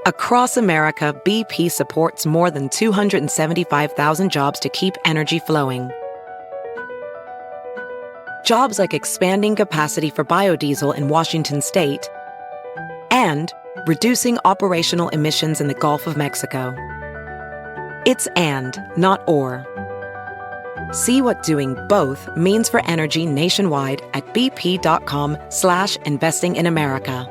Across America, BP supports more than 275,000 jobs to keep energy flowing. Jobs like expanding capacity for biodiesel in Washington state and reducing operational emissions in the Gulf of Mexico. It's and, not or. See what doing both means for energy nationwide at bp.com/investing in America.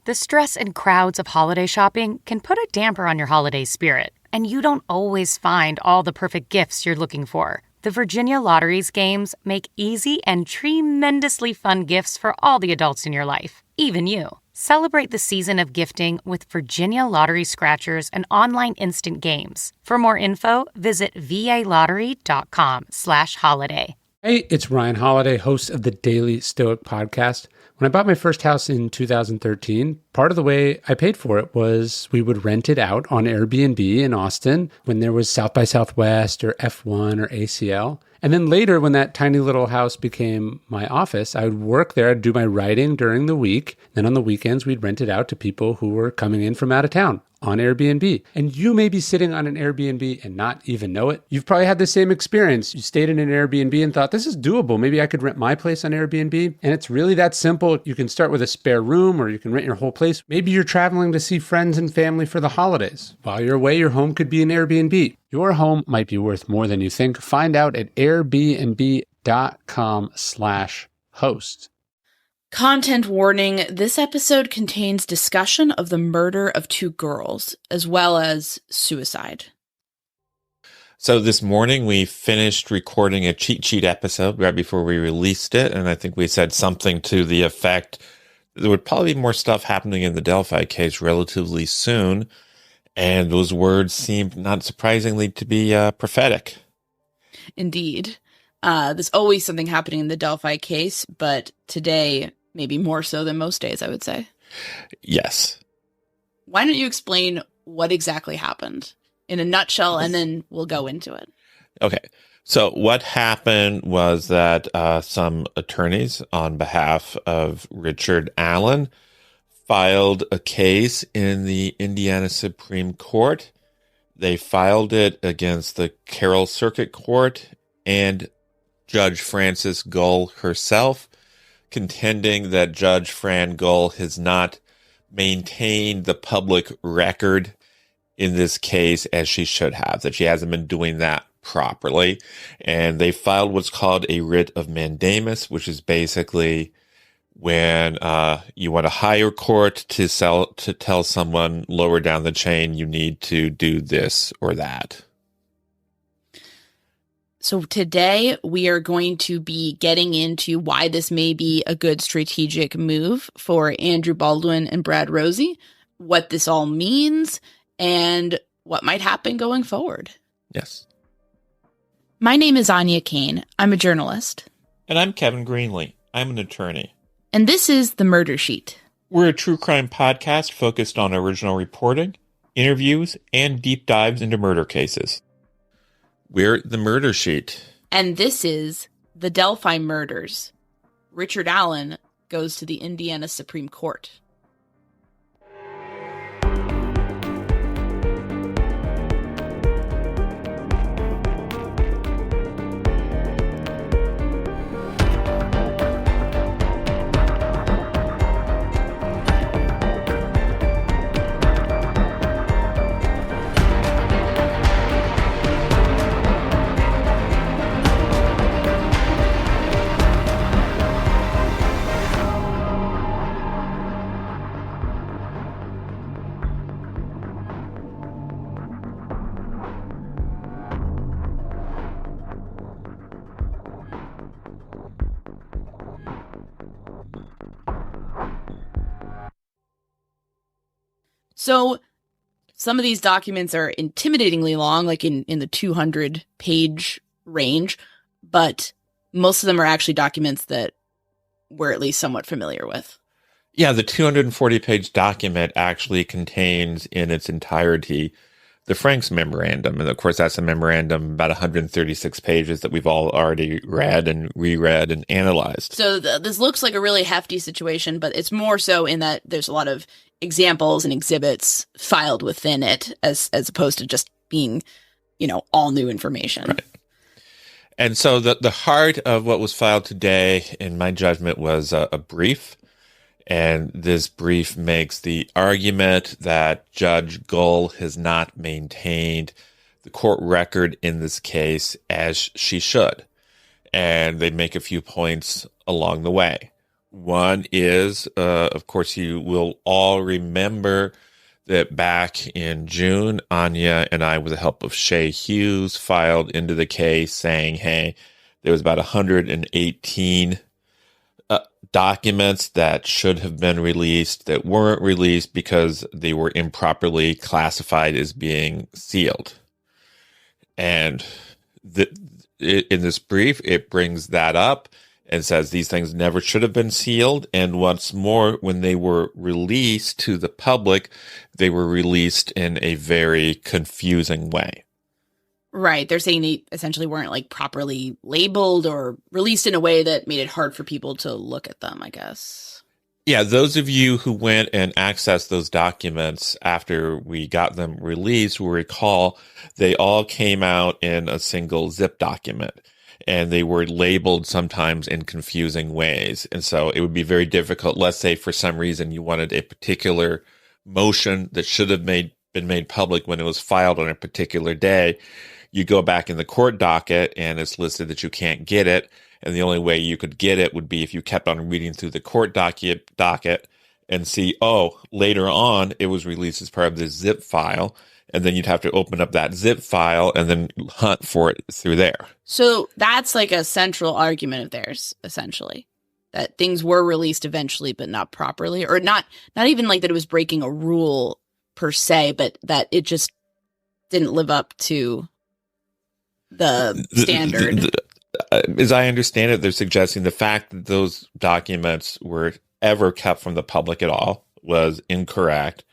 The stress and crowds of holiday shopping can put a damper on your holiday spirit, and you don't always find all the perfect gifts you're looking for. The Virginia Lottery's games make easy and tremendously fun gifts for all the adults in your life, even you. Celebrate the season of gifting with Virginia Lottery Scratchers and online instant games. For more info, visit valottery.com/holiday. Hey, it's Ryan Holiday, host of the Daily Stoic podcast. When I bought my first house in 2013, part of the way I paid for it was we would rent it out on Airbnb in Austin when there was South by Southwest or F1 or ACL. And then later, when that tiny little house became my office, I would work there. I'd do my writing during the week. Then on the weekends, we'd rent it out to people who were coming in from out of town on Airbnb. And you may be sitting on an Airbnb and not even know it. You've probably had the same experience. You stayed in an Airbnb and thought, this is doable. Maybe I could rent my place on Airbnb. And it's really that simple. You can start with a spare room or you can rent your whole place. Maybe you're traveling to see friends and family for the holidays. While you're away, your home could be an Airbnb. Your home might be worth more than you think. Find out at airbnb.com/host. Content warning, this episode contains discussion of the murder of 2 girls, as well as suicide. So this morning we finished recording a cheat sheet episode right before we released it, and I think we said something to the effect there would probably be more stuff happening in the Delphi case relatively soon, and those words seemed, not surprisingly, to be prophetic. Indeed. There's always something happening in the Delphi case, but today, maybe more so than most days, I would say. Yes. Why don't you explain what exactly happened in a nutshell, and then we'll go into it. Okay. So what happened was that some attorneys on behalf of Richard Allen filed a case in the Indiana Supreme Court. They filed it against the Carroll Circuit Court and Judge Frances Gull herself, contending that Judge Fran Gull has not maintained the public record in this case as she should have, that she hasn't been doing that properly. And they filed what's called a writ of mandamus, which is basically when you want a higher court to tell someone lower down the chain you need to do this or that. So today we are going to be getting into why this may be a good strategic move for Andrew Baldwin and Brad Rosie, what this all means, and what might happen going forward. Yes. My name is Anya Kane. I'm a journalist. And I'm Kevin Greenlee. I'm an attorney. And this is The Murder Sheet. We're a true crime podcast focused on original reporting, interviews, and deep dives into murder cases. We're The Murder Sheet. And this is the Delphi murders. Richard Allen goes to the Indiana Supreme Court. So some of these documents are intimidatingly long, like in the 200-page range, but most of them are actually documents that we're at least somewhat familiar with. Yeah, the 240-page document actually contains in its entirety the Franks Memorandum. And of course, that's a memorandum about 136 pages that we've all already read and reread and analyzed. So this looks like a really hefty situation, but it's more so in that there's a lot of examples and exhibits filed within it as opposed to just being, all new information. Right. And so the heart of what was filed today, in my judgment, was a brief. And this brief makes the argument that Judge Gull has not maintained the court record in this case as she should. And they make a few points along the way. One is, of course, you will all remember that back in June, Anya and I, with the help of Shay Hughes, filed into the case saying, hey, there was about 118 documents that should have been released that weren't released because they were improperly classified as being sealed. And in this brief, it brings that up and says these things never should have been sealed. And once more, when they were released to the public, they were released in a very confusing way. Right. They're saying they essentially weren't properly labeled or released in a way that made it hard for people to look at them, I guess. Yeah, those of you who went and accessed those documents after we got them released will recall they all came out in a single zip document. And they were labeled sometimes in confusing ways. And so it would be very difficult. Let's say for some reason you wanted a particular motion that should have been made public when it was filed on a particular day. You go back in the court docket and it's listed that you can't get it. And the only way you could get it would be if you kept on reading through the court docket and see, later on it was released as part of this zip file. And then you'd have to open up that zip file and then hunt for it through there. So that's a central argument of theirs, essentially, that things were released eventually, but not properly, or not even that it was breaking a rule per se, but that it just didn't live up to the standard. As I understand it, they're suggesting the fact that those documents were ever kept from the public at all was incorrect.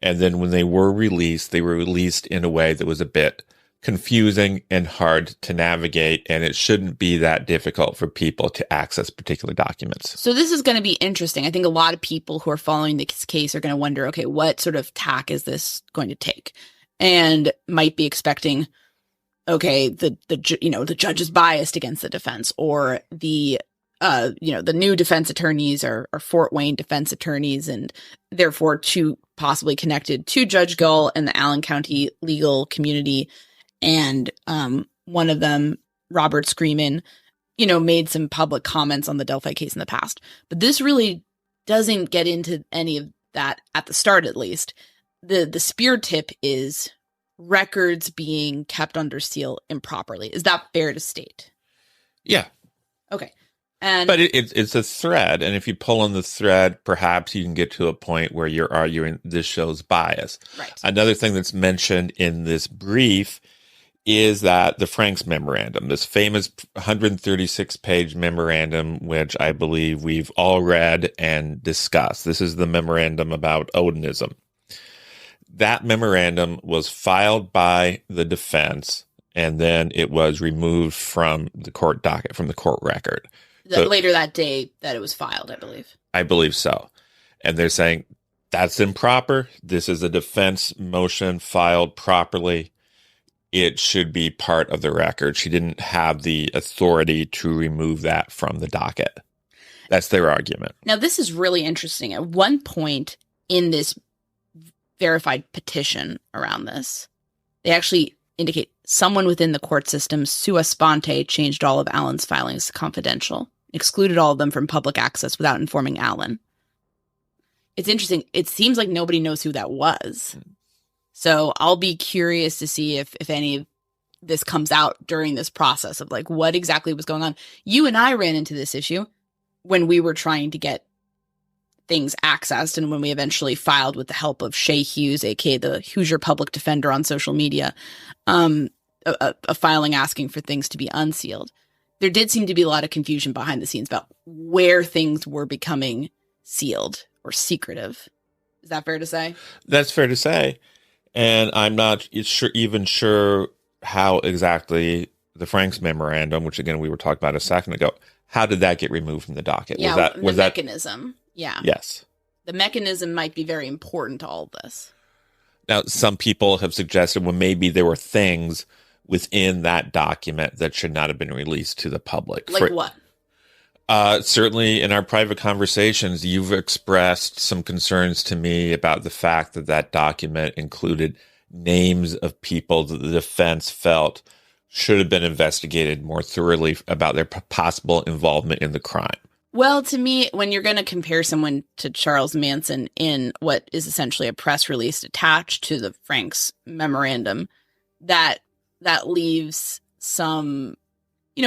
And then when they were released in a way that was a bit confusing and hard to navigate, and it shouldn't be that difficult for people to access particular documents. So this is going to be interesting. I think a lot of people who are following this case are going to wonder, okay, what sort of tack is this going to take? And might be expecting, okay, the judge is biased against the defense, or the new defense attorneys are Fort Wayne defense attorneys, and therefore possibly connected to Judge Gull and the Allen County legal community. And one of them, Robert Screamin, made some public comments on the Delphi case in the past. But this really doesn't get into any of that at the start, at least. The spear tip is records being kept under seal improperly. Is that fair to state? Yeah. Okay. But it's a thread, and if you pull on the thread, perhaps you can get to a point where you're arguing this shows bias. Right. Another thing that's mentioned in this brief is that the Franks memorandum, this famous 136-page memorandum, which I believe we've all read and discussed. This is the memorandum about Odinism. That memorandum was filed by the defense, and then it was removed from the court docket, from the court record. Later that day that it was filed, I believe. I believe so. And they're saying that's improper. This is a defense motion filed properly. It should be part of the record. She didn't have the authority to remove that from the docket. That's their argument. Now, this is really interesting. At one point in this verified petition around this, they actually indicate someone within the court system, sua sponte, changed all of Allen's filings to confidential, excluded all of them from public access without informing Allen. It's interesting. It seems like nobody knows who that was. So I'll be curious to see if any of this comes out during this process of what exactly was going on. You and I ran into this issue when we were trying to get things accessed, and when we eventually filed with the help of Shay Hughes, aka the Hoosier Public Defender on social media, a filing asking for things to be unsealed. There did seem to be a lot of confusion behind the scenes about where things were becoming sealed or secretive. Is that fair to say? That's fair to say. And I'm not even sure how exactly the Franks memorandum, which again we were talking about a second ago, how did that get removed from the docket? Yeah, was that mechanism. Yeah. Yes. the mechanism might be very important to all of this. Now, some people have suggested, well, maybe there were things within that document that should not have been released to the public. Like what? Certainly in our private conversations, you've expressed some concerns to me about the fact that that document included names of people that the defense felt should have been investigated more thoroughly about their possible involvement in the crime. Well, to me, when you're going to compare someone to Charles Manson in what is essentially a press release attached to the Franks memorandum, that leaves some,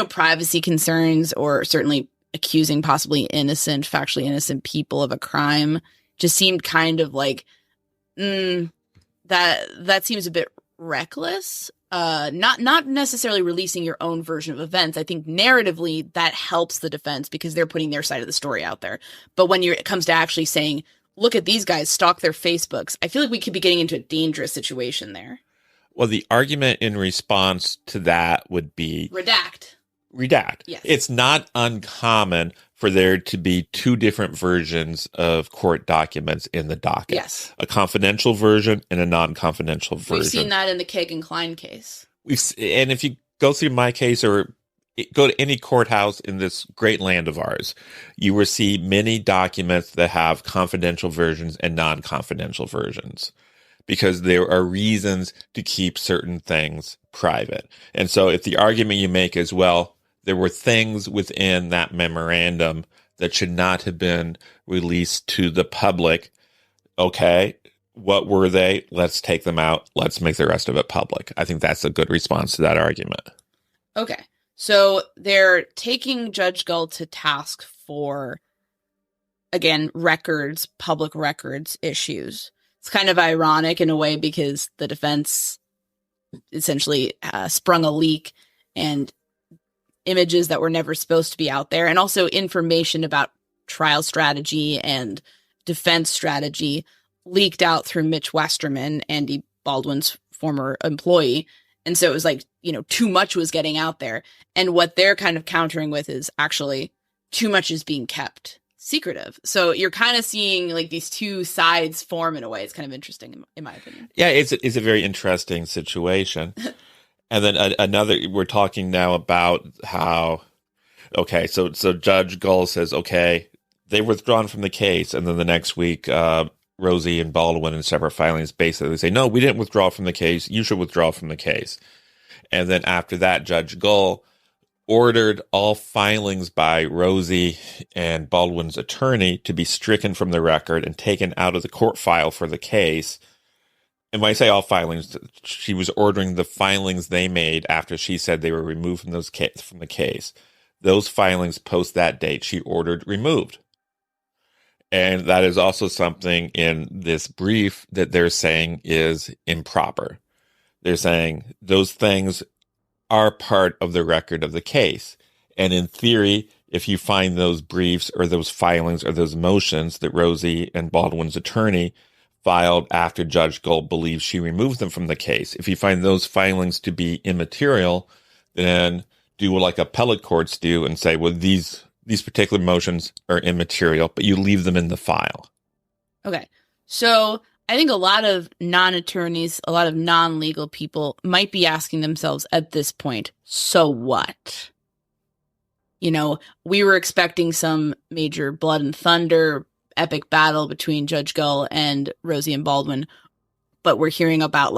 privacy concerns, or certainly accusing possibly factually innocent people of a crime just seemed kind of like, that seems a bit reckless. Not necessarily releasing your own version of events. I think narratively that helps the defense because they're putting their side of the story out there. But when it comes to actually saying, look at these guys, stalk their Facebooks, I feel like we could be getting into a dangerous situation there. Well, the argument in response to that would be redact. Yes. It's not uncommon for there to be two different versions of court documents in the docket. Yes. A confidential version and a non-confidential version. We've seen that in the Kagan Klein case. And if you go through my case or go to any courthouse in this great land of ours, you will see many documents that have confidential versions and non-confidential versions, because there are reasons to keep certain things private. And so if the argument you make is, well, there were things within that memorandum that should not have been released to the public, okay, what were they? Let's take them out. Let's make the rest of it public. I think that's a good response to that argument. Okay. So they're taking Judge Gull to task for, again, public records issues. It's kind of ironic in a way because the defense essentially sprung a leak, and images that were never supposed to be out there, and also information about trial strategy and defense strategy leaked out through Mitch Westerman, Andy Baldwin's former employee. And so it was like, too much was getting out there. And what they're kind of countering with is actually too much is being kept secretive. So you're kind of seeing like these two sides form in a way. It's kind of interesting in my opinion. Yeah, it's a very interesting situation. And then another, we're talking now about how, okay, so Judge Gull says, okay, they've withdrawn from the case. And then the next week, Rosie and Baldwin in separate filings basically say, no, we didn't withdraw from the case. You should withdraw from the case. And then after that, Judge Gull ordered all filings by Rosie and Baldwin's attorney to be stricken from the record and taken out of the court file for the case. And when I say all filings, she was ordering the filings they made after she said they were removed from from the case. Those filings post that date she ordered removed. And that is also something in this brief that they're saying is improper. They're saying those things are part of the record of the case. And in theory, if you find those briefs or those filings or those motions that Rosie and Baldwin's attorney filed after Judge Gull believes she removed them from the case, if you find those filings to be immaterial, then do like appellate courts do and say, well, these particular motions are immaterial, but you leave them in the file. Okay. So I think a lot of non-attorneys, a lot of non-legal people might be asking themselves at this point, so what? We were expecting some major blood and thunder, epic battle between Judge Gull and Rosie and Baldwin, but we're hearing about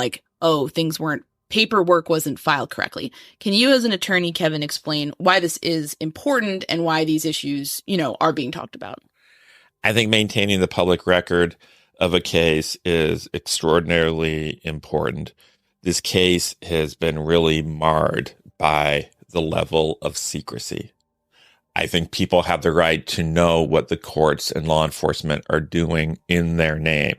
paperwork wasn't filed correctly. Can you as an attorney, Kevin, explain why this is important and why these issues, are being talked about? I think maintaining the public record of a case is extraordinarily important. This case has been really marred by the level of secrecy. I think people have the right to know what the courts and law enforcement are doing in their name.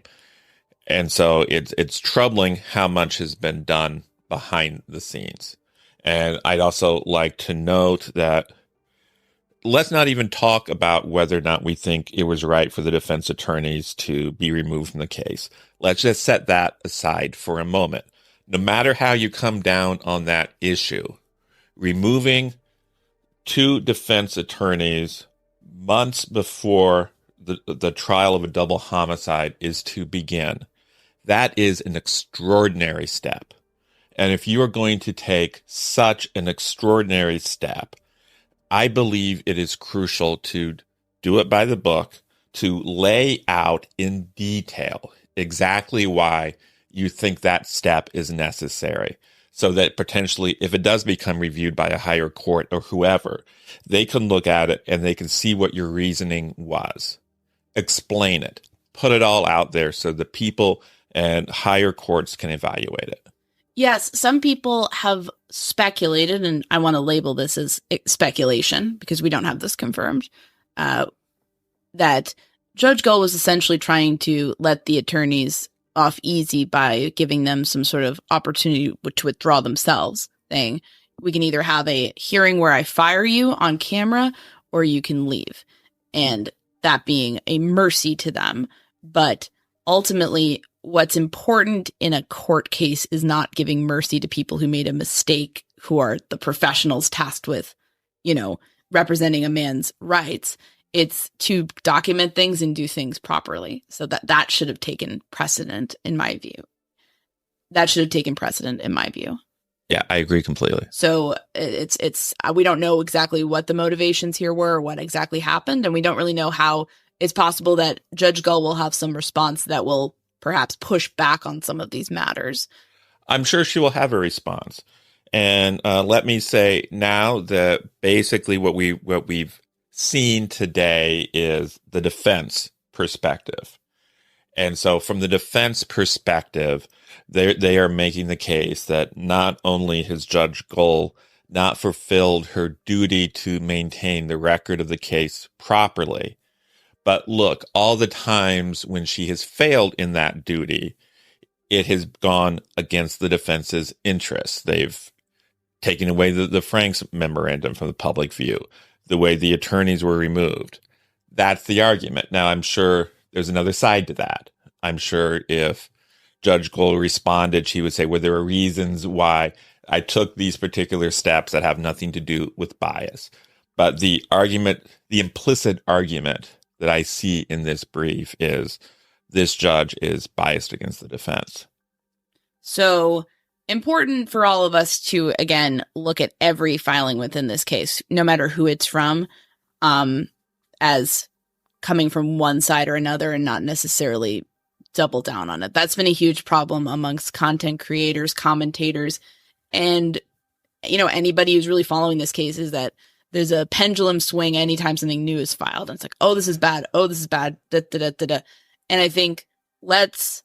And so it's troubling how much has been done behind the scenes. And I'd also like to note that let's not even talk about whether or not we think it was right for the defense attorneys to be removed from the case. Let's just set that aside for a moment. No matter how you come down on that issue, removing two defense attorneys months before the trial of a double homicide is to begin. That is an extraordinary step. And if you are going to take such an extraordinary step, I believe it is crucial to do it by the book, to lay out in detail exactly why you think that step is necessary, so that potentially, if it does become reviewed by a higher court or whoever, they can look at it and they can see what your reasoning was. Explain it. Put it all out there so the people and higher courts can evaluate it. Yes, some people have speculated, and I want to label this as speculation because we don't have this confirmed, that Judge Gull was essentially trying to let the attorneys off easy by giving them some sort of opportunity to withdraw themselves, saying, we can either have a hearing where I fire you on camera or you can leave. And that being a mercy to them. But ultimately, what's important in a court case is not giving mercy to people who made a mistake, who are the professionals tasked with, representing a man's rights. It's to document things and do things properly. So that should have taken precedent in my view. Yeah, I agree completely. So it's we don't know exactly what the motivations here were or what exactly happened. And we don't really know how it's possible that Judge Gull will have some response that will perhaps push back on some of these matters. I'm sure she will have a response. And let me say now that basically what we've seen today is the defense perspective. And so from the defense perspective, they are making the case that not only has Judge Gull not fulfilled her duty to maintain the record of the case properly, but look, all the times when she has failed in that duty, it has gone against the defense's interests. They've taken away the Franks memorandum from the public view, the way the attorneys were removed. That's the argument. Now, I'm sure there's another side to that. I'm sure if Judge Gull responded, she would say, well, there are reasons why I took these particular steps that have nothing to do with bias. But the implicit argument that I see in this brief is this judge is biased against the defense. So important for all of us to, again, look at every filing within this case, no matter who it's from, as coming from one side or another and not necessarily double down on it. That's been a huge problem amongst content creators, commentators, and, anybody who's really following this case is that there's a pendulum swing anytime something new is filed. And it's like, oh, this is bad. Oh, this is bad. Da, da, da, da, da. And I think let's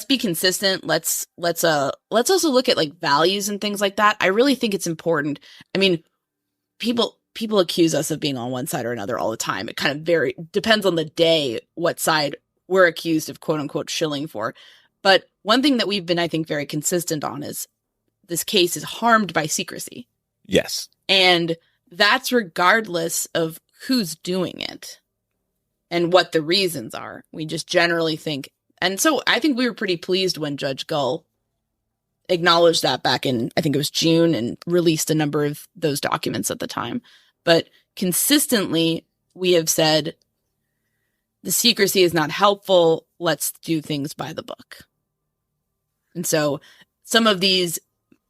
be consistent. Let's also look at like values and things like that. I really think it's important. I mean, people accuse us of being on one side or another all the time. It kind of depends on the day what side we're accused of quote unquote shilling for. But one thing that we've been, I think, very consistent on is this case is harmed by secrecy. Yes. And that's regardless of who's doing it and what the reasons are. We just generally think. And so I think we were pretty pleased when Judge Gull acknowledged that back in, I think it was June, and released a number of those documents at the time. But consistently, we have said the secrecy is not helpful. Let's do things by the book. And so some of these,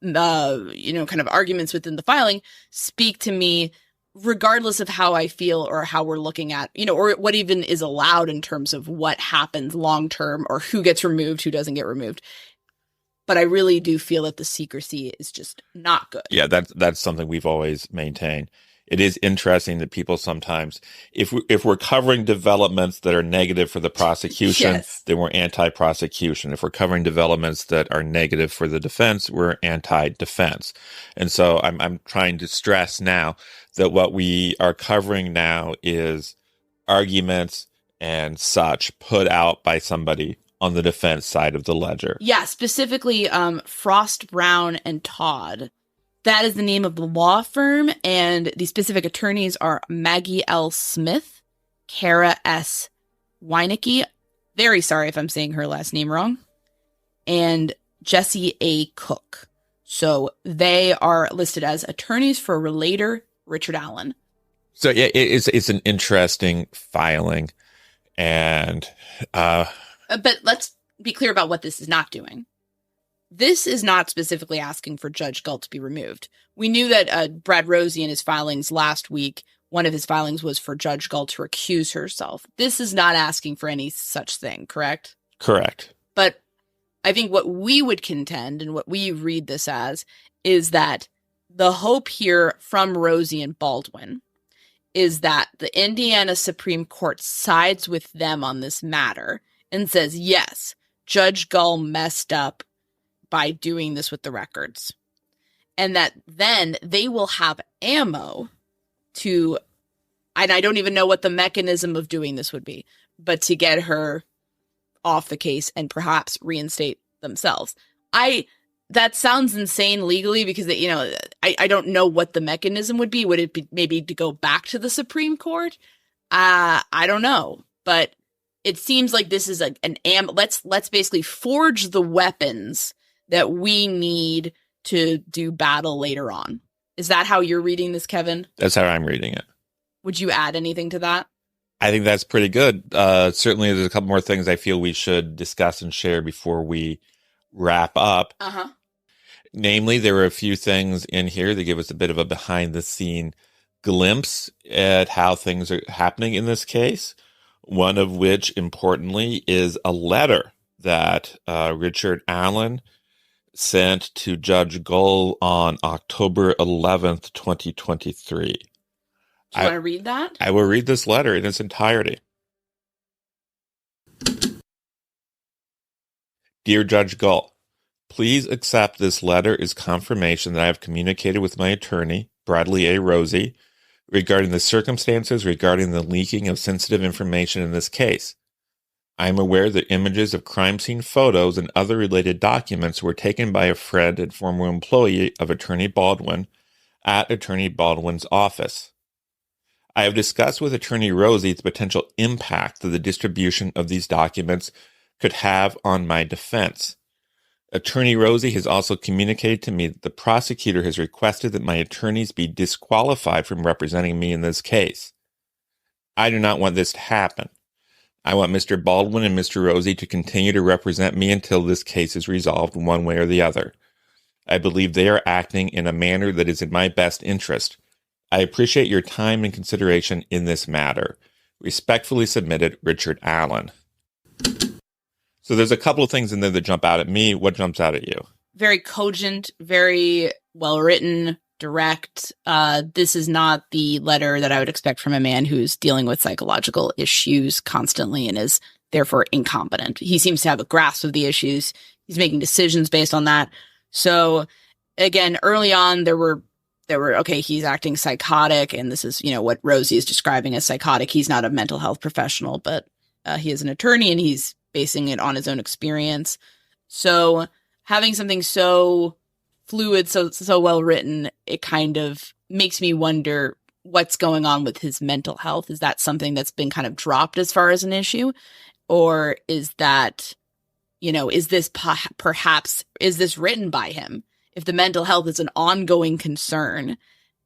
kind of arguments within the filing speak to me regardless of how I feel or how we're looking at, or what even is allowed in terms of what happens long term or who gets removed, who doesn't get removed. But I really do feel that the secrecy is just not good. Yeah, that's something we've always maintained. It is interesting that people sometimes, if we're covering developments that are negative for the prosecution, yes, then we're anti-prosecution. If we're covering developments that are negative for the defense, we're anti-defense. And so I'm trying to stress now that what we are covering now is arguments and such put out by somebody on the defense side of the ledger. Yeah, specifically Frost, Brown, and Todd. That is the name of the law firm, and the specific attorneys are Maggie L. Smith, Kara S. Weinecke, very sorry if I'm saying her last name wrong, and Jesse A. Cook. So they are listed as attorneys for relator Richard Allen. So yeah, it's an interesting filing. And but let's be clear about what this is not doing. This is not specifically asking for Judge Galt to be removed. We knew that Brad Rosie in his filings last week, one of his filings was for Judge Galt to recuse herself. This is not asking for any such thing, correct? correct. But I think what we would contend and what we read this as is that the hope here from Rosie and Baldwin is that the Indiana Supreme Court sides with them on this matter and says, yes, Judge Gull messed up by doing this with the records. And that then they will have ammo to, and I don't even know what the mechanism of doing this would be, but to get her off the case and perhaps reinstate themselves. That sounds insane legally because, I don't know what the mechanism would be. Would it be maybe to go back to the Supreme Court? I don't know, but it seems like this is let's basically forge the weapons that we need to do battle later on. Is that how you're reading this, Kevin? That's how I'm reading it. Would you add anything to that? I think that's pretty good. Certainly, there's a couple more things I feel we should discuss and share before we wrap up. Uh-huh. Namely, there were a few things in here that give us a bit of a behind-the-scene glimpse at how things are happening in this case. One of which, importantly, is a letter that Richard Allen sent to Judge Gull on October 11th, 2023. Do you want to read that? I will read this letter in its entirety. Dear Judge Gull, please accept this letter as confirmation that I have communicated with my attorney, Bradley A. Rosie, regarding the circumstances regarding the leaking of sensitive information in this case. I am aware that images of crime scene photos and other related documents were taken by a friend and former employee of Attorney Baldwin at Attorney Baldwin's office. I have discussed with Attorney Rosie the potential impact that the distribution of these documents could have on my defense. Attorney Rosie has also communicated to me that the prosecutor has requested that my attorneys be disqualified from representing me in this case. I do not want this to happen. I want Mr. Baldwin and Mr. Rosie to continue to represent me until this case is resolved one way or the other. I believe they are acting in a manner that is in my best interest. I appreciate your time and consideration in this matter. Respectfully submitted, Richard Allen. So there's a couple of things in there that jump out at me. What jumps out at you? Very cogent, very well written, direct. This is not the letter that I would expect from a man who's dealing with psychological issues constantly and is therefore incompetent. He seems to have a grasp of the issues. He's making decisions based on that. So again, early on, there were, okay, he's acting psychotic, and this is, what Rosie is describing as psychotic. He's not a mental health professional, but he is an attorney, and he's basing it on his own experience. So having something so fluid, so well written, it kind of makes me wonder what's going on with his mental health. Is that something that's been kind of dropped as far as an issue? Or is that, is this perhaps, is this written by him? If the mental health is an ongoing concern,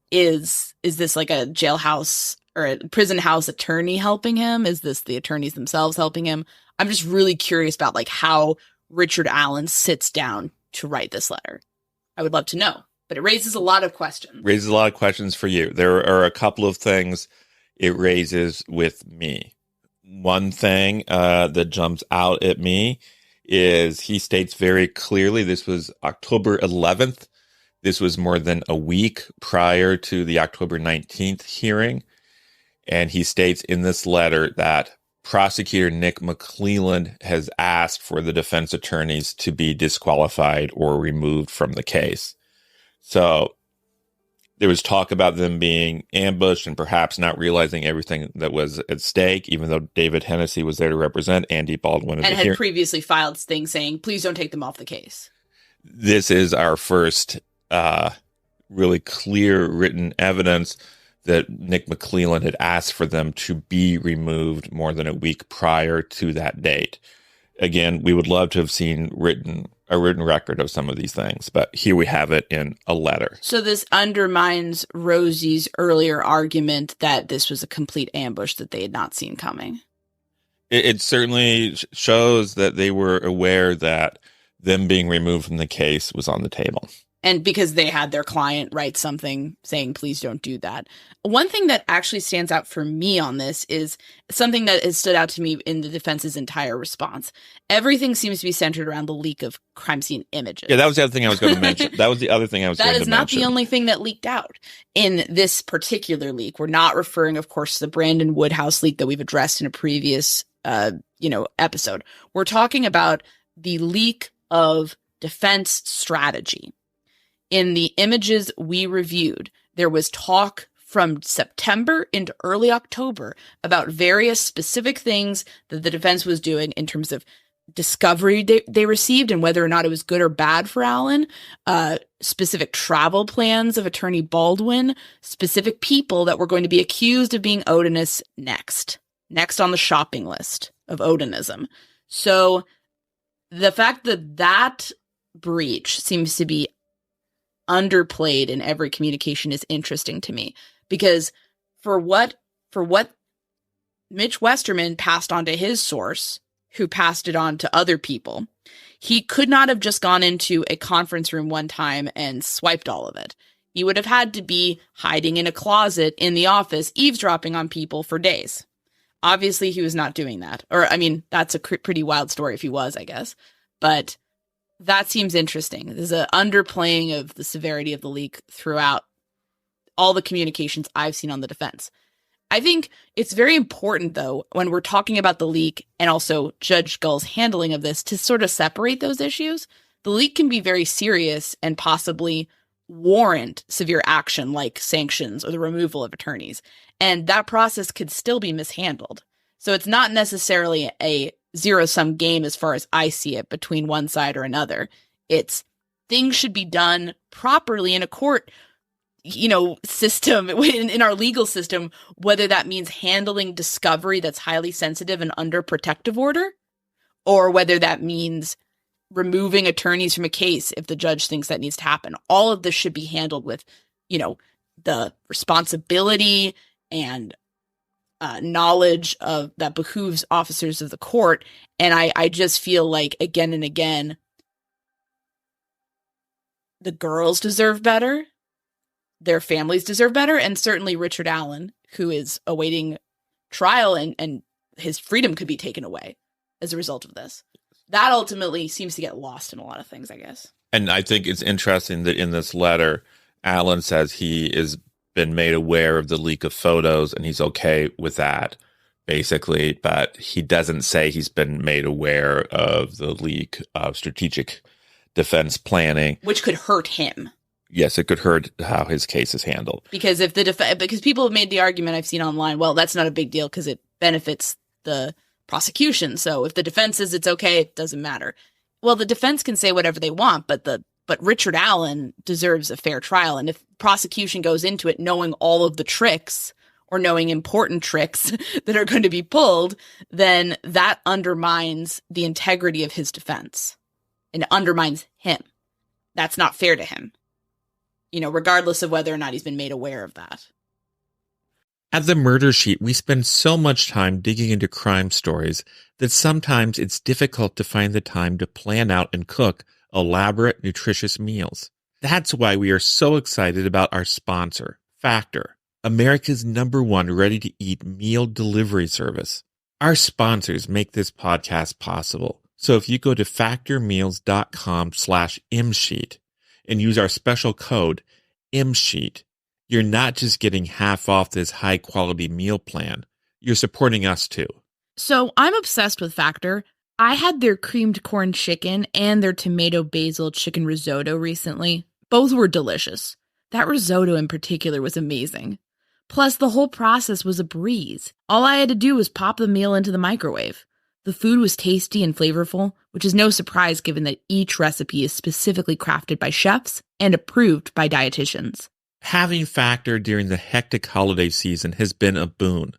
is this like a jailhouse or a prison house attorney helping him? Is this the attorneys themselves helping him? I'm just really curious about how Richard Allen sits down to write this letter. I would love to know, but it raises a lot of questions. Raises a lot of questions for you. There are a couple of things it raises with me. One thing that jumps out at me is he states very clearly this was October 11th. This was more than a week prior to the October 19th hearing. And he states in this letter that Prosecutor Nick McClelland has asked for the defense attorneys to be disqualified or removed from the case. So there was talk about them being ambushed and perhaps not realizing everything that was at stake, even though David Hennessy was there to represent Andy Baldwin. And had previously filed things saying, please don't take them off the case. This is our first really clear written evidence that Nick McClelland had asked for them to be removed more than a week prior to that date. Again, we would love to have seen a written record of some of these things, but here we have it in a letter. So this undermines Rosie's earlier argument that this was a complete ambush that they had not seen coming. It certainly shows that they were aware that them being removed from the case was on the table. And because they had their client write something saying, please don't do that. One thing that actually stands out for me on this is something that has stood out to me in the defense's entire response. Everything seems to be centered around the leak of crime scene images. Yeah, that was the other thing I was going to mention. That was the other thing I was going to mention. That is not the only thing that leaked out in this particular leak. We're not referring, of course, to the Brandon Woodhouse leak that we've addressed in a previous episode. We're talking about the leak of defense strategy. In the images we reviewed, there was talk from September into early October about various specific things that the defense was doing in terms of discovery they received and whether or not it was good or bad for Allen, specific travel plans of Attorney Baldwin, specific people that were going to be accused of being Odinist next on the shopping list of Odinism. So the fact that breach seems to be underplayed in every communication is interesting to me, because for what Mitch Westerman passed on to his source, who passed it on to other people, he could not have just gone into a conference room one time and swiped all of it. He would have had to be hiding in a closet in the office, eavesdropping on people for days. Obviously, he was not doing that. Or, I mean, that's a pretty wild story if he was, I guess. But that seems interesting. There's an underplaying of the severity of the leak throughout all the communications I've seen on the defense. I think it's very important, though, when we're talking about the leak and also Judge Gull's handling of this, to sort of separate those issues. The leak can be very serious and possibly warrant severe action like sanctions or the removal of attorneys. And that process could still be mishandled. So it's not necessarily a zero-sum game as far as I see it between one side or another. It's things should be done properly in a court, system, in our legal system, whether that means handling discovery that's highly sensitive and under protective order, or whether that means removing attorneys from a case if the judge thinks that needs to happen. All of this should be handled with, the responsibility and knowledge of that behooves officers of the court. And I just feel like again and again, the girls deserve better. Their families deserve better. And certainly Richard Allen, who is awaiting trial and his freedom could be taken away as a result of this. That ultimately seems to get lost in a lot of things, I guess. And I think it's interesting that in this letter, Allen says he is been made aware of the leak of photos and he's okay with that, basically, but he doesn't say he's been made aware of the leak of strategic defense planning, which could hurt him. Yes, it could hurt how his case is handled. Because if because people have made the argument I've seen online, well, that's not a big deal because it benefits the prosecution. So if the defense says it's okay, it doesn't matter. Well, the defense can say whatever they want, but Richard Allen deserves a fair trial. And if prosecution goes into it knowing all of the tricks or knowing important tricks that are going to be pulled, then that undermines the integrity of his defense and it undermines him. That's not fair to him, regardless of whether or not he's been made aware of that. At the Murder Sheet, we spend so much time digging into crime stories that sometimes it's difficult to find the time to plan out and cook elaborate, nutritious meals. That's why we are so excited about our sponsor, Factor, America's #1 ready-to-eat meal delivery service. Our sponsors make this podcast possible. So if you go to factormeals.com/imsheet and use our special code imsheet, you're not just getting half off this high-quality meal plan. You're supporting us too. So I'm obsessed with Factor. I had their creamed corn chicken and their tomato basil chicken risotto recently. Both were delicious. That risotto in particular was amazing. Plus, the whole process was a breeze. All I had to do was pop the meal into the microwave. The food was tasty and flavorful, which is no surprise given that each recipe is specifically crafted by chefs and approved by dietitians. Having Factor during the hectic holiday season has been a boon,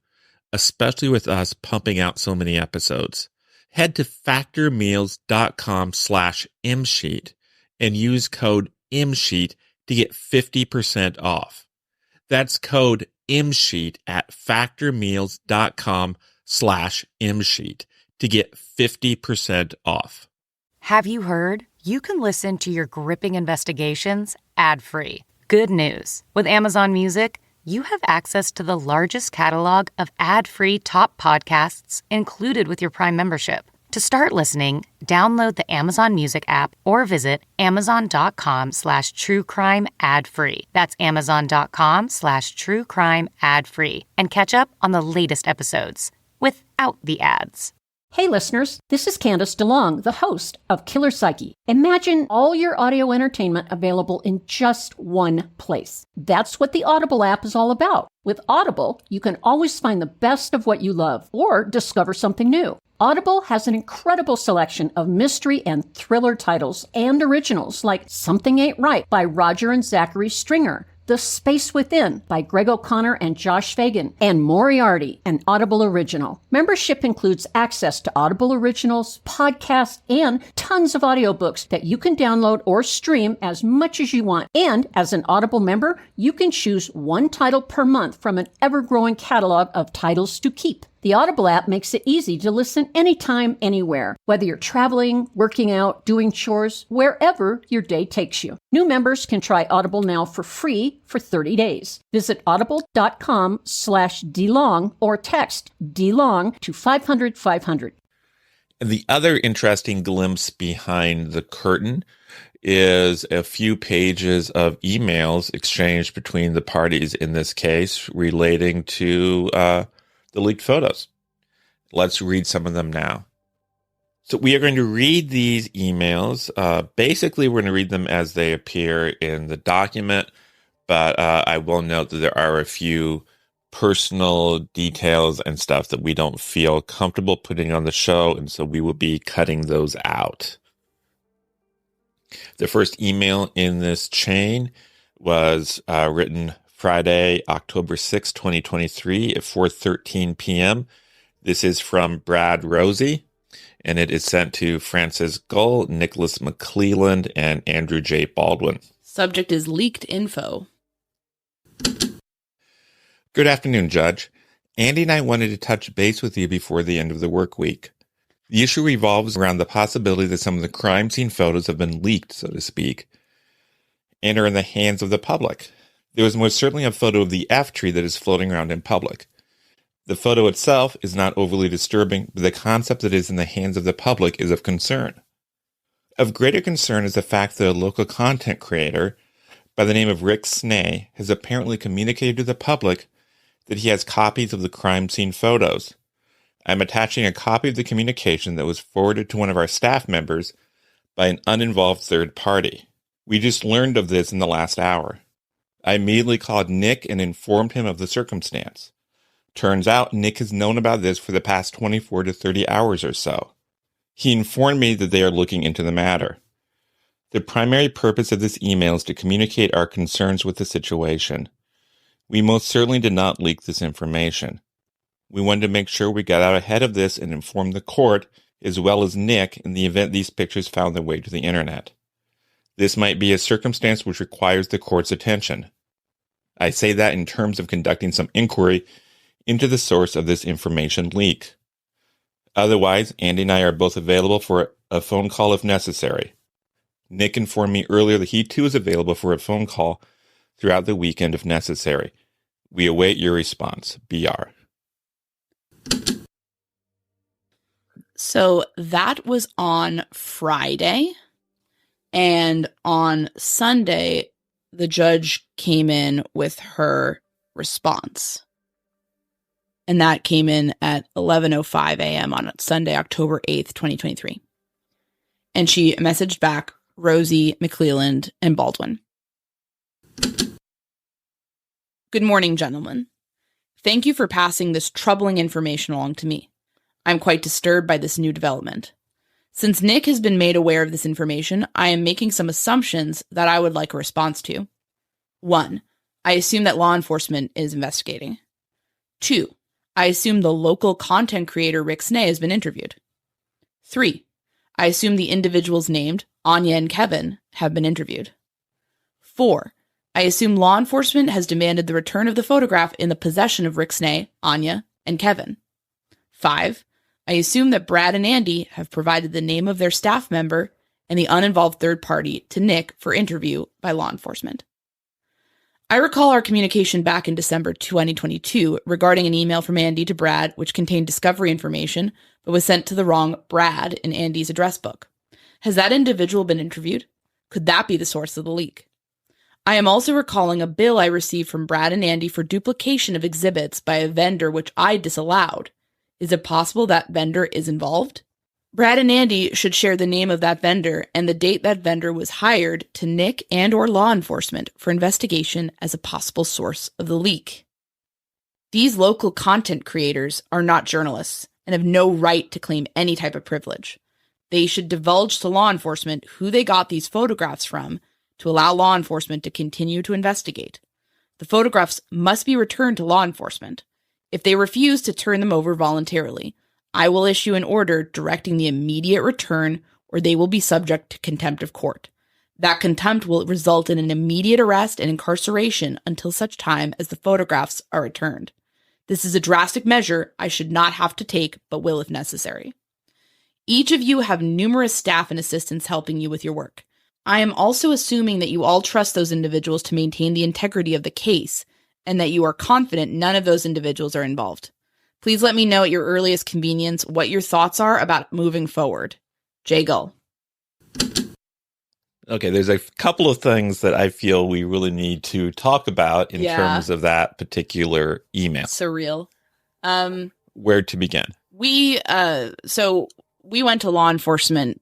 especially with us pumping out so many episodes. Head to factormeals.com/imsheet and use code imsheet to get 50% off. That's code imsheet at factormeals.com audible.com/msheet to get 50% off. Have you heard? You can listen to your gripping investigations ad-free. Good news. With Amazon Music, you have access to the largest catalog of ad-free top podcasts included with your Prime membership. To start listening, download the Amazon Music app or visit amazon.com/truecrime ad-free. That's amazon.com/truecrime ad-free. And catch up on the latest episodes without the ads. Hey listeners, this is Candace DeLong, the host of Killer Psyche. Imagine all your audio entertainment available in just one place. That's what the Audible app is all about. With Audible, you can always find the best of what you love or discover something new. Audible has an incredible selection of mystery and thriller titles and originals like Something Ain't Right by Roger and Zachary Stringer, The Space Within by Greg O'Connor and Josh Fagan, and Moriarty, an Audible original. Membership includes access to Audible originals, podcasts, and tons of audiobooks that you can download or stream as much as you want. And as an Audible member, you can choose one title per month from an ever-growing catalog of titles to keep. The Audible app makes it easy to listen anytime, anywhere, whether you're traveling, working out, doing chores, wherever your day takes you. New members can try Audible now for free for 30 days. Visit audible.com/DeLong or text DeLong to 500-500. And the other interesting glimpse behind the curtain is a few pages of emails exchanged between the parties in this case relating to the leaked photos. Let's read some of them now. So we are going to read these emails. Basically, we're going to read them as they appear in the document, but I will note that there are a few personal details and stuff that we don't feel comfortable putting on the show, and so we will be cutting those out. The first email in this chain was written Friday, October 6, 2023 at 4:13 p.m. This is from Brad Rosie, and it is sent to Francis Gull, Nicholas McClelland, and Andrew J. Baldwin. Subject is leaked info. Good afternoon, Judge. Andy and I wanted to touch base with you before the end of the work week. The issue revolves around the possibility that some of the crime scene photos have been leaked, so to speak, and are in the hands of the public. There is most certainly a photo of the F tree that is floating around in public. The photo itself is not overly disturbing, but the concept that it is in the hands of the public is of concern. Of greater concern is the fact that a local content creator by the name of Rick Snay has apparently communicated to the public that he has copies of the crime scene photos. I'm attaching a copy of the communication that was forwarded to one of our staff members by an uninvolved third party. We just learned of this in the last hour. I immediately called Nick and informed him of the circumstance. Turns out Nick has known about this for the past 24 to 30 hours or so. He informed me that they are looking into the matter. The primary purpose of this email is to communicate our concerns with the situation. We most certainly did not leak this information. We wanted to make sure we got out ahead of this and inform the court, as well as Nick, in the event these pictures found their way to the internet. This might be a circumstance which requires the court's attention. I say that in terms of conducting some inquiry into the source of this information leak. Otherwise, Andy and I are both available for a phone call if necessary. Nick informed me earlier that he too is available for a phone call throughout the weekend if necessary. We await your response. BR. So that was on Friday. And on Sunday, the judge came in with her response. And that came in at 11:05 a.m. on Sunday, October 8th, 2023. And she messaged back Rosie, McClelland, and Baldwin. Good morning, gentlemen. Thank you for passing this troubling information along to me. I'm quite disturbed by this new development. Since Nick has been made aware of this information, I am making some assumptions that I would like a response to. 1. I assume that law enforcement is investigating. 2. I assume the local content creator Rick Snay has been interviewed. 3. I assume the individuals named, Anya and Kevin, have been interviewed. 4. I assume law enforcement has demanded the return of the photograph in the possession of Rick Snay, Anya, and Kevin. 5. I assume that Brad and Andy have provided the name of their staff member and the uninvolved third party to Nick for interview by law enforcement. I recall our communication back in December 2022 regarding an email from Andy to Brad which contained discovery information but was sent to the wrong Brad in Andy's address book. Has that individual been interviewed? Could that be the source of the leak? I am also recalling a bill I received from Brad and Andy for duplication of exhibits by a vendor which I disallowed. Is it possible that vendor is involved? Brad and Andy should share the name of that vendor and the date that vendor was hired to Nick and or law enforcement for investigation as a possible source of the leak. These local content creators are not journalists and have no right to claim any type of privilege. They should divulge to law enforcement who they got these photographs from to allow law enforcement to continue to investigate. The photographs must be returned to law enforcement. If they refuse to turn them over voluntarily, I will issue an order directing the immediate return or they will be subject to contempt of court. That contempt will result in an immediate arrest and incarceration until such time as the photographs are returned. This is a drastic measure I should not have to take, but will if necessary. Each of you have numerous staff and assistants helping you with your work. I am also assuming that you all trust those individuals to maintain the integrity of the case and that you are confident none of those individuals are involved. Please let me know at your earliest convenience what your thoughts are about moving forward. Jay Gull. Okay, there's a couple of things that I feel we really need to talk about in terms of that particular email. Surreal. Where to begin? We went to law enforcement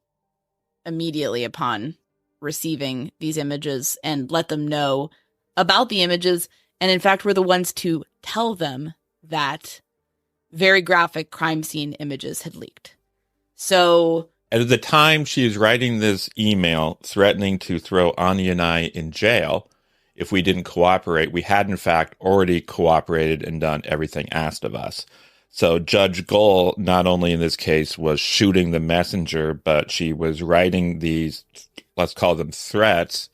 immediately upon receiving these images and let them know about the images. And in fact, we're the ones to tell them that very graphic crime scene images had leaked. So at the time she is writing this email threatening to throw Anya and I in jail if we didn't cooperate, we had in fact already cooperated and done everything asked of us. So Judge Gull, not only in this case, was shooting the messenger, but she was writing these, let's call them threats,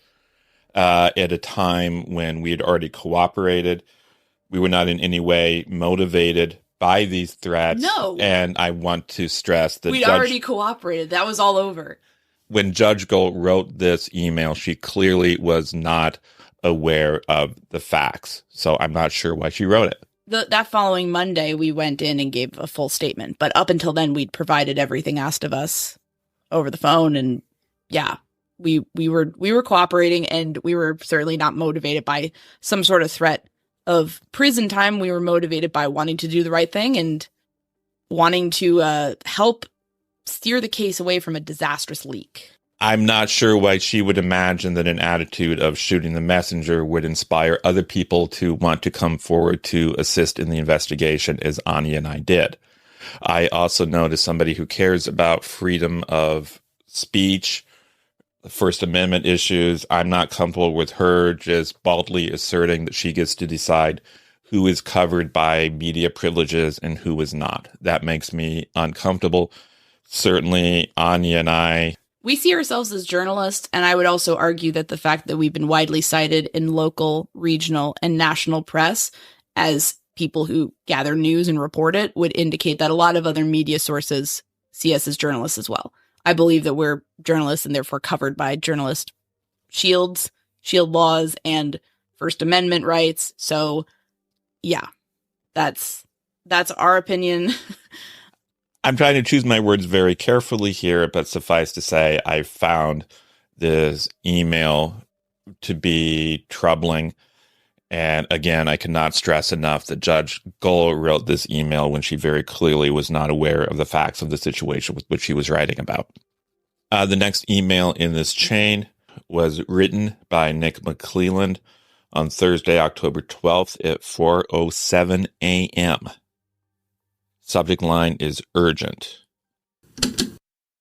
at a time when we had already cooperated. We were not in any way motivated by these threats. No. And I want to stress that we'd already cooperated. That was all over. When Judge Gull wrote this email, she clearly was not aware of the facts. So I'm not sure why she wrote it. That following Monday, we went in and gave a full statement. But up until then, we'd provided everything asked of us over the phone. And yeah, we were cooperating, and we were certainly not motivated by some sort of threat of prison time. We were motivated by wanting to do the right thing and wanting to help steer the case away from a disastrous leak. I'm not sure why she would imagine that an attitude of shooting the messenger would inspire other people to want to come forward to assist in the investigation, as Anya and I did. I also know, as somebody who cares about freedom of speech, the First Amendment issues, I'm not comfortable with her just baldly asserting that she gets to decide who is covered by media privileges and who is not. That makes me uncomfortable. Certainly, Anya and I... We see ourselves as journalists, and I would also argue that the fact that we've been widely cited in local, regional, and national press as people who gather news and report it would indicate that a lot of other media sources see us as journalists as well. I believe that we're journalists and therefore covered by journalist shield laws, and First Amendment rights. So, yeah, that's our opinion. I'm trying to choose my words very carefully here, but suffice to say, I found this email to be troubling. And again, I cannot stress enough that Judge Gull wrote this email when she very clearly was not aware of the facts of the situation with which she was writing about. The next email in this chain was written by Nick McClelland on Thursday, October 12th at 4:07 a.m. Subject line is urgent.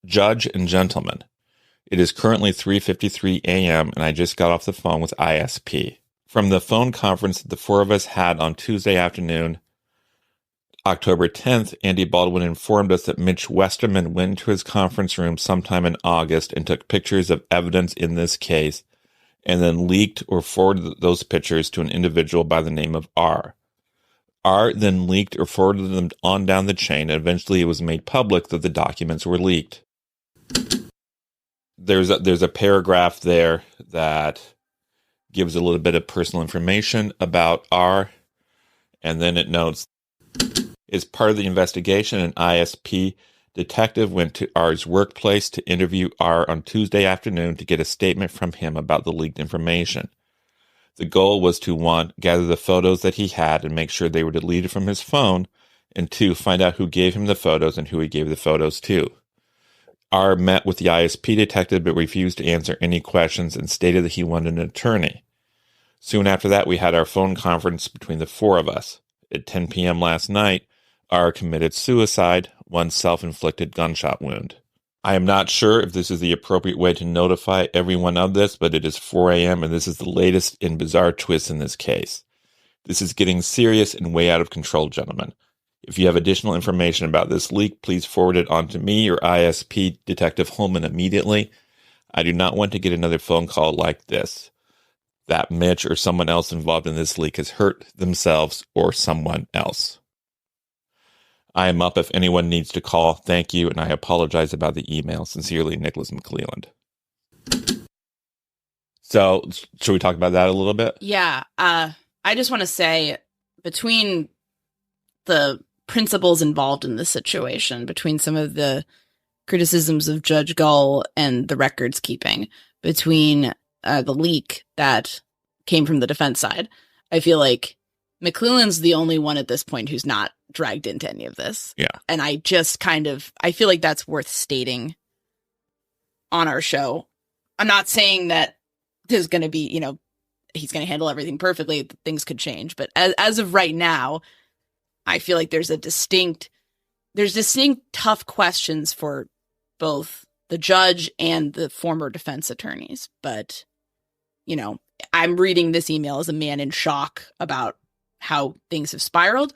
Judge and gentlemen, it is currently 3:53 a.m. and I just got off the phone with ISP. From the phone conference that the four of us had on Tuesday afternoon, October 10th, Andy Baldwin informed us that Mitch Westerman went to his conference room sometime in August and took pictures of evidence in this case and then leaked or forwarded those pictures to an individual by the name of R. R then leaked or forwarded them on down the chain, and eventually it was made public that the documents were leaked. There's a paragraph there that gives a little bit of personal information about R, and then it notes, as part of the investigation, an ISP detective went to R's workplace to interview R on Tuesday afternoon to get a statement from him about the leaked information. The goal was to, 1, gather the photos that he had and make sure they were deleted from his phone, and 2, find out who gave him the photos and who he gave the photos to. R met with the ISP detective but refused to answer any questions and stated that he wanted an attorney. Soon after that, we had our phone conference between the 4 of us. At 10 p.m. last night, R committed suicide, 1 self-inflicted gunshot wound. I am not sure if this is the appropriate way to notify everyone of this, but it is 4 a.m. and this is the latest in bizarre twists in this case. This is getting serious and way out of control, gentlemen. If you have additional information about this leak, please forward it on to me or ISP Detective Holman immediately. I do not want to get another phone call like this, that Mitch or someone else involved in this leak has hurt themselves or someone else. I am up if anyone needs to call. Thank you, and I apologize about the email. Sincerely, Nicholas McClelland. So, should we talk about that a little bit? Yeah. I just want to say, between the principles involved in this situation, between some of the criticisms of Judge Gull and the records keeping, between the leak that came from the defense side, I feel like McClelland's the only one at this point who's not dragged into any of this. Yeah. And I feel like that's worth stating on our show. I'm not saying that there's going to be, he's going to handle everything perfectly. Things could change. But as of right now, I feel like there's distinct tough questions for both the judge and the former defense attorneys. But, I'm reading this email as a man in shock about how things have spiraled.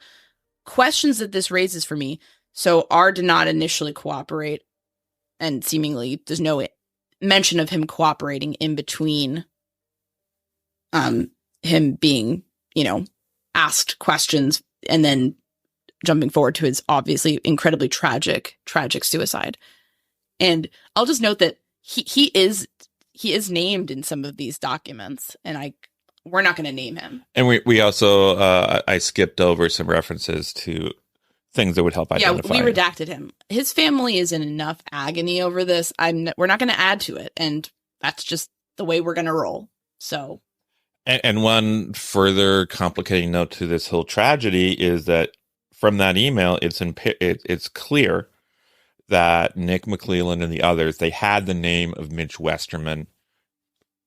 Questions that this raises for me. So R did not initially cooperate, and seemingly there's no mention of him cooperating in between him being, asked questions and then jumping forward to his obviously incredibly tragic suicide. And I'll just note that he is named in some of these documents, and we're not going to name him. And we also, I skipped over some references to things that would help identify him. Yeah, we redacted him. His family is in enough agony over this. We're not going to add to it. And that's just the way we're going to roll. So. And one further complicating note to this whole tragedy is that from that email, it's clear that Nick McClelland and the others, they had the name of Mitch Westerman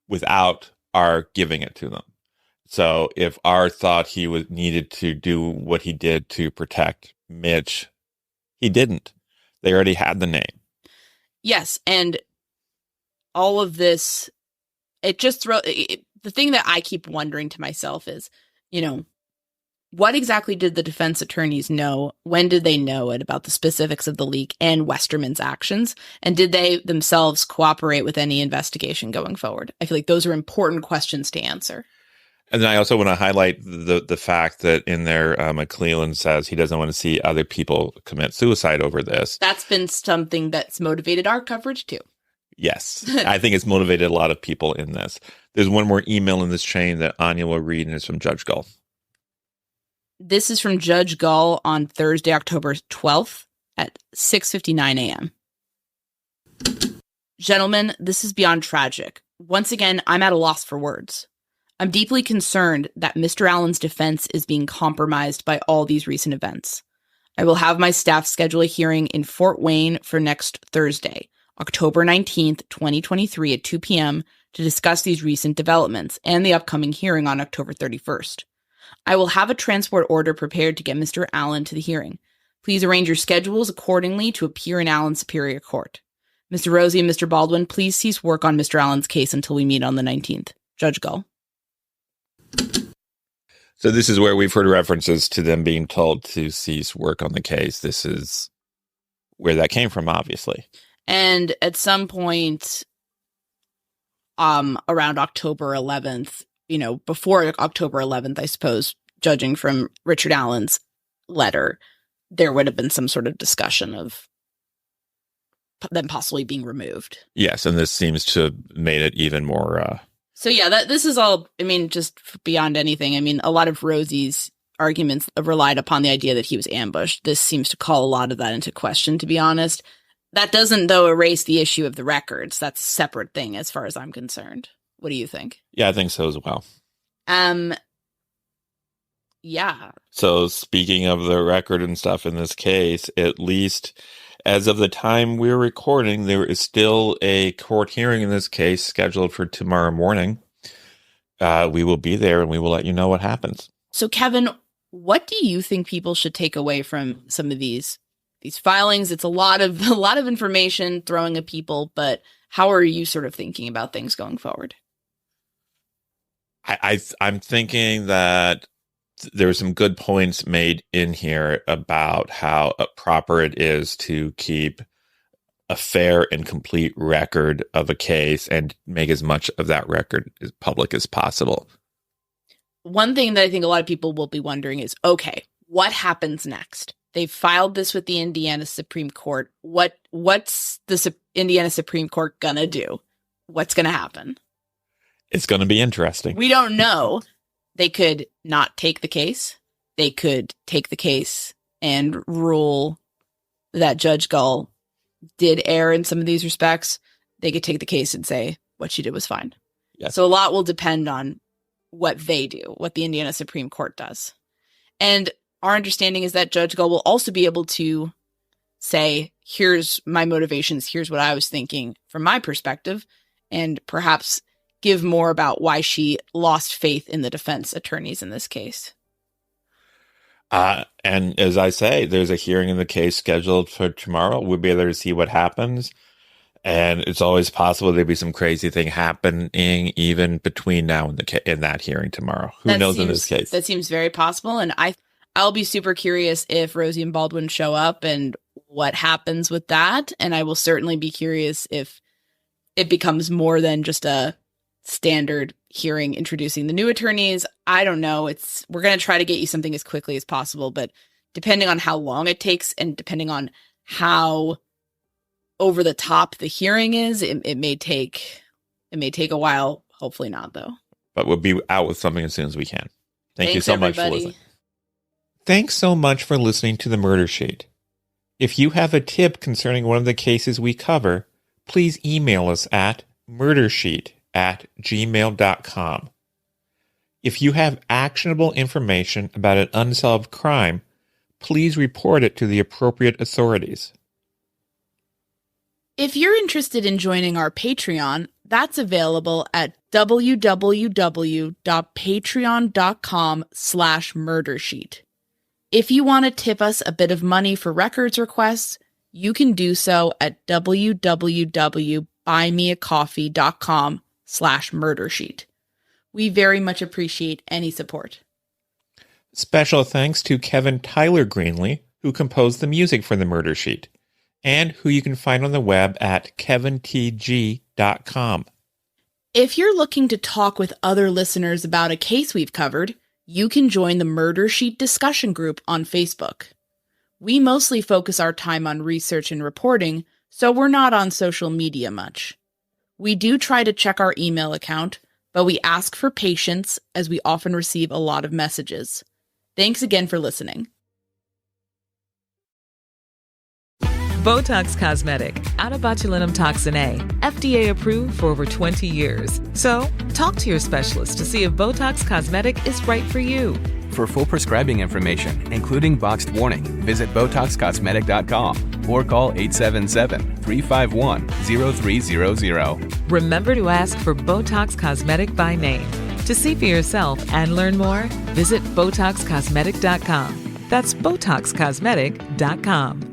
without R giving it to them. So if R thought he needed to do what he did to protect Mitch, he didn't. They already had the name. Yes, and all of this, it just the thing that I keep wondering to myself is, what exactly did the defense attorneys know? When did they know it about the specifics of the leak and Westerman's actions? And did they themselves cooperate with any investigation going forward? I feel like those are important questions to answer. And then I also want to highlight the fact that in there, McClelland says he doesn't want to see other people commit suicide over this. That's been something that's motivated our coverage too. Yes. I think it's motivated a lot of people in this. There's one more email in this chain that Anya will read, and it's from Judge Gull. This is from Judge Gull on Thursday, October 12th at 6:59 a.m. Gentlemen, this is beyond tragic. Once again, I'm at a loss for words. I'm deeply concerned that Mr. Allen's defense is being compromised by all these recent events. I will have my staff schedule a hearing in Fort Wayne for next Thursday, October 19th, 2023 at 2 p.m. to discuss these recent developments and the upcoming hearing on October 31st. I will have a transport order prepared to get Mr. Allen to the hearing. Please arrange your schedules accordingly to appear in Allen's Superior Court. Mr. Rosie and Mr. Baldwin, please cease work on Mr. Allen's case until we meet on the 19th. Judge Gull. So this is where we've heard references to them being told to cease work on the case. This is where that came from, obviously. And at some point around October 11th, before October 11th, I suppose, judging from Richard Allen's letter, there would have been some sort of discussion of them possibly being removed. Yes, and this seems to have made it even more... So yeah, this is all, I mean, just beyond anything. I mean, a lot of Rosie's arguments relied upon the idea that he was ambushed. This seems to call a lot of that into question, to be honest. That doesn't, though, erase the issue of the records. That's a separate thing as far as I'm concerned. What do you think? Yeah, I think so as well. Yeah. So speaking of the record and stuff in this case, at least as of the time we're recording, there is still a court hearing in this case scheduled for tomorrow morning. We will be there and we will let you know what happens. So, Kevin, what do you think people should take away from some of these filings? It's a lot of information throwing at people, but how are you sort of thinking about things going forward? I'm thinking that there are some good points made in here about how proper it is to keep a fair and complete record of a case and make as much of that record as public as possible. One thing that I think a lot of people will be wondering is, okay, what happens next? They've filed this with the Indiana Supreme Court. What's the Indiana Supreme Court gonna do? What's gonna happen? It's going to be interesting. We don't know. They could not take the case. They could take the case and rule that Judge Gull did err in some of these respects. They could take the case and say what she did was fine. Yes. So a lot will depend on what they do, what the Indiana Supreme Court does. And our understanding is that Judge Gull will also be able to say, here's my motivations, here's what I was thinking from my perspective, and perhaps give more about why she lost faith in the defense attorneys in this case. And as I say, there's a hearing in the case scheduled for tomorrow. We'll be able to see what happens. And it's always possible there'll be some crazy thing happening even between now and that hearing tomorrow. Who knows in this case? That seems very possible. And I'll be super curious if Rosie and Baldwin show up and what happens with that. And I will certainly be curious if it becomes more than just a standard hearing introducing the new attorneys. I don't know. We're going to try to get you something as quickly as possible, but depending on how long it takes and depending on how over the top the hearing is, it may take a while. Hopefully not, though. But we'll be out with something as soon as we can. Thanks you so much for listening. Thanks so much for listening to The Murder Sheet. If you have a tip concerning one of the cases we cover, please email us at murdersheet@gmail.com. If you have actionable information about an unsolved crime, please report it to the appropriate authorities. If you're interested in joining our Patreon, that's available at www.patreon.com/murdersheet. If you want to tip us a bit of money for records requests, you can do so at www.buymeacoffee.com/murdersheet. We very much appreciate any support. Special thanks to Kevin Tyler Greenlee, who composed the music for The Murder Sheet, and who you can find on the web at kevintg.com. If you're looking to talk with other listeners about a case we've covered, you can join the Murder Sheet discussion group on Facebook. We mostly focus our time on research and reporting, so we're not on social media much. We do try to check our email account, but we ask for patience as we often receive a lot of messages. Thanks again for listening. Botox Cosmetic, out of botulinum toxin A, FDA approved for over 20 years. So, talk to your specialist to see if Botox Cosmetic is right for you. For full prescribing information, including boxed warning, visit BotoxCosmetic.com or call 877-351-0300. Remember to ask for Botox Cosmetic by name. To see for yourself and learn more, visit BotoxCosmetic.com. That's BotoxCosmetic.com.